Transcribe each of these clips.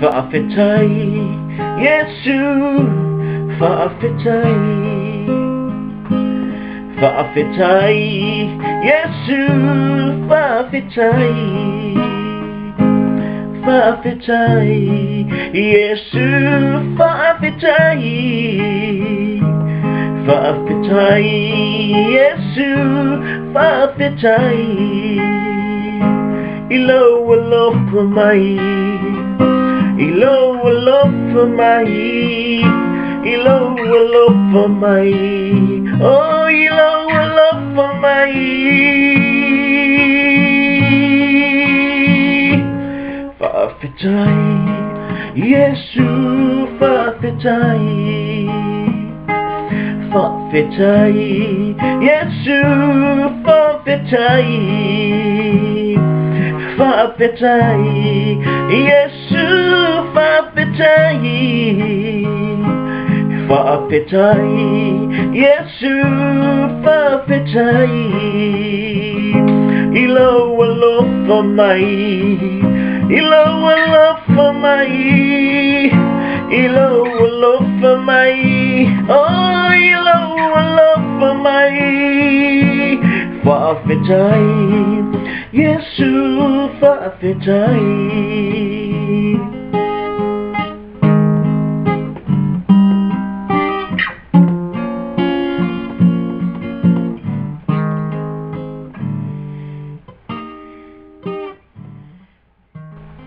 Faafetai Yesu Faafetai Faafetai Yesu Faafetai Faafetai Yesu Faafetai Faafetai Yesu Faafetai Ilo alo pamai Ilo alo pamai Ilo alo pamai Oh ilo alo pamai Faafetai Yesu Faafetai Faafetai Yesu Faafetai Faafetai Yesu Faafetai Faafetai Yesu Faafetai Ilo alo pamai Ilo alo pamai Ilo alo pamai Oh ilo alo pamai Faafetai Yesu Faafetai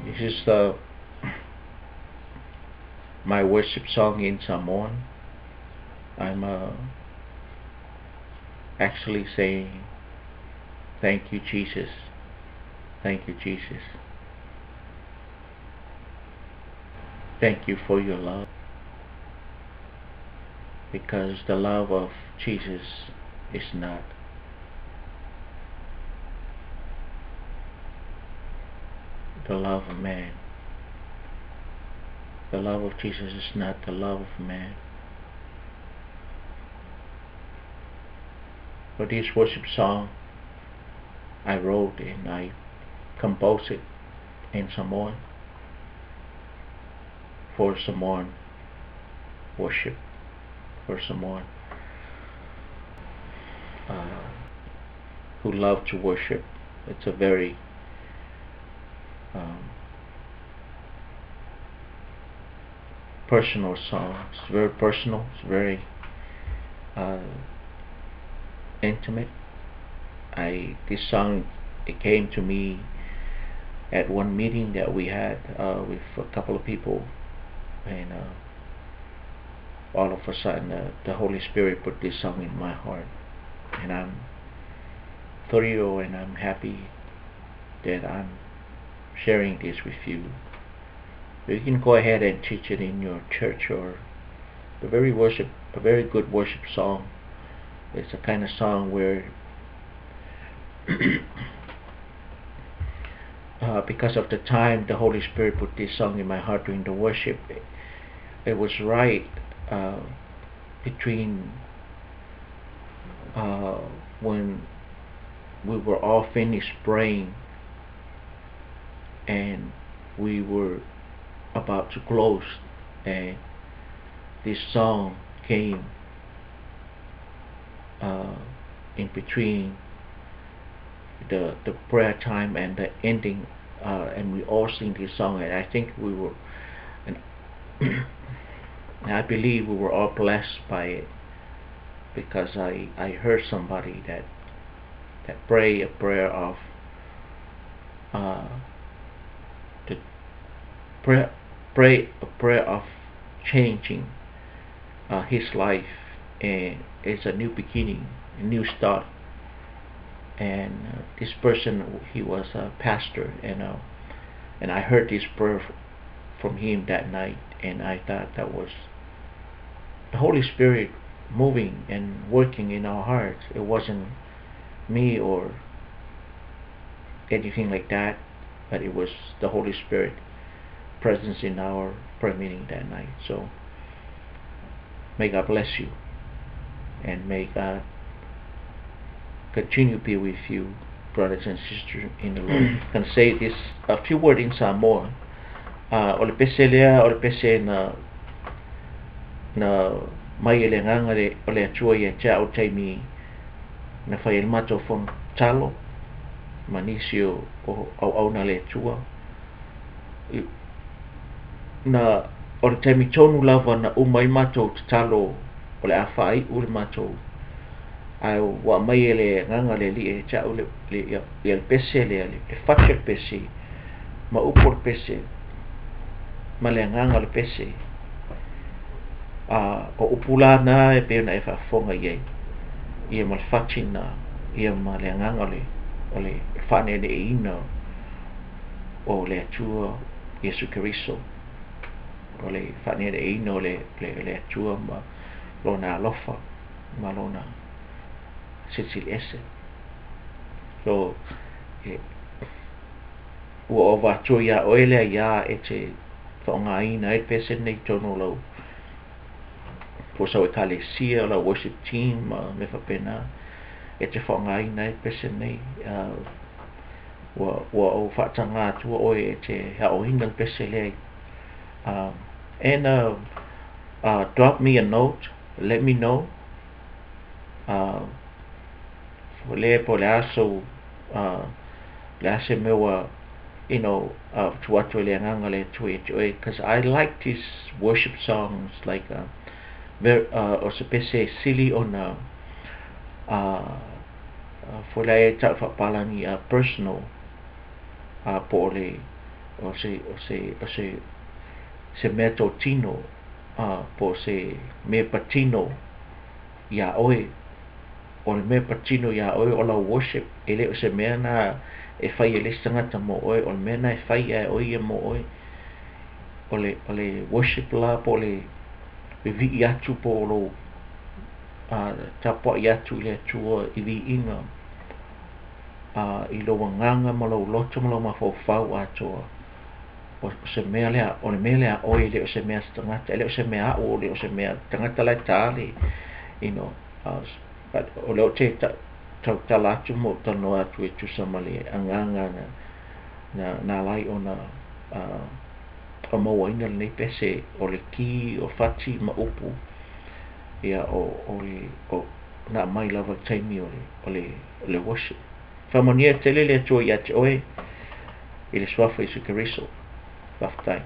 This is my worship song in Samoan. I'm actually saying thank you Jesus, thank you Jesus, thank you for your love, because the love of Jesus is not the love of man. The love of Jesus is not the love of man. For this worship song I wrote and I composed it in Samoan for Samoan worship, for Samoan who love to worship. It's a very personal song. It's very personal. It's very intimate. This song, it came to me at one meeting that we had with a couple of people, and all of a sudden the Holy Spirit put this song in my heart, and I'm thrilled and I'm happy that I'm sharing this with you. You can go ahead and teach it in your church, or a very good worship song. It's a kind of song where because of the time the Holy Spirit put this song in my heart during the worship, it was right between when we were all finished praying and we were about to close, and this song came in between the prayer time and the ending, and we all sing this song, and I think we were, and I believe we were all blessed by it, because I heard somebody that pray a prayer of pray a prayer of changing his life, and it's a new beginning, a new start. And this person, he was a pastor, and I heard this prayer from him that night, and I thought that was the Holy Spirit moving and working in our hearts. It wasn't me or anything like that, but it was the Holy Spirit presence in our prayer meeting that night. So may God bless you, and may God continue to be with you, brothers and sisters in the Lord. I'm going to say this, a few words in Samoan. o le pese lea o le pese na mai ele nganga le o le atua ia tea o taimi na whai el mato fon talo manisi o au na le atua na o le taimi tonu lava na umai mato talo o le awhai u le mato ai wa mai ele nganga le li e tea o le pese le whache le pese ma upo le pese ma le nganga le pese o upula na e pe na e whafonga iei ia ma le whachi na ia ma le nganga o le whane ne e ina o le atua Yesu Keriso o le whane ne e ina o le atua ma lona alofa ma lona sitsil ese so ua o wātua ia oelea ia e te whaonga ina e pese nei tono lau po sau e kalesia la worship team me whapena e te whaonga ina e pese nei ua o whaatanga atua oe e te hao hinga pese lei and drop me a note, let me know le po le aso le ase mewa you know to atu le nganga le tui because I like these worship songs like o se pese silly on for le ta whapalani personal po le o se mea tō tino po se mea patino ia oe o le mea patino ia oe o la worship ele o se mea na e whai e le sangata mo oe o le mea na e whai e oe mo oe o le worship la po le vi i atu po lo tapo i atu le atua i vi inga i lo wanganga ma lo loto ma lo mawhau atua o se mea lea o le mea lea oe le o se mea tangata ele o se mea o le o se mea tangata lai tāle you know but o le o te tau tala atu mo tano atu e tu samale anganga na lai o na o maua ina le pese o le ki o fati ma upu ia o na mai lava taimi o le worship whamania tele le atua i ate oe i le swafa i Yesu Keriso whaftai